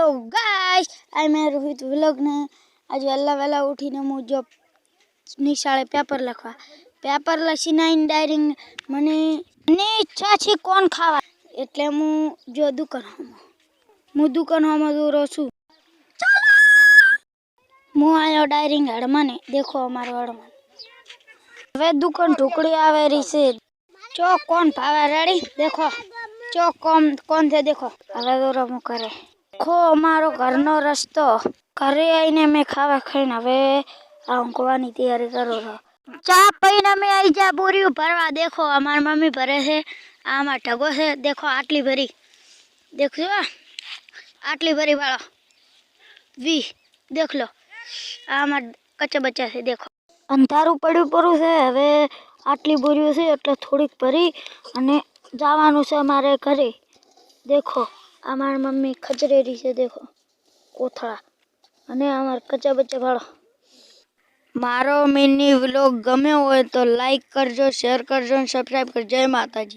Hello guys I मैं Rohit vlog ने आज वेला वेला उठीने मु जो निशाळे पेपर लखवा पेपर लखीने आईने डायरेक्ट मने इच्छा छे कोण खावा એટલે હું જો દુકાનમાં દૂરો છું હું આયો डायरेक्ट હડમાને देखो અમારો હડમાન હવે દુકાન ઢોકળી આવે રહી છે चौक कौन भावे रेडी देखो चौक कौन थे देखो हवे तो रमू करे देखो हमारो घर नो रस्तो घरे आईने मैं खावा खाईने हवे ऊँघवानी तैयारी करो छो चा पीने मैं आई जा बोरी भरवा देखो हमार मम्मी भरे है आमा ढगो है देखो आटली भरी देखो आटली भरी वाला वी देख लो आमा कच्चा बच्चा से देखो अंधारू पड्યું पड़ू है हवे आटली बोरियो से એટલે થોડીક ભરી અને જવાનું છે મારે ઘરે देखो અમાર મમ્મી ખજરેરી છે देखो કોથળા અને અમાર કચ્ચા બચ્ચા વાળો મારો મિની વ્લોગ ગમ્યો હોય તો લાઈક કરજો શેર કરજો અને સબસ્ક્રાઇબ કરજો જય માતાજી।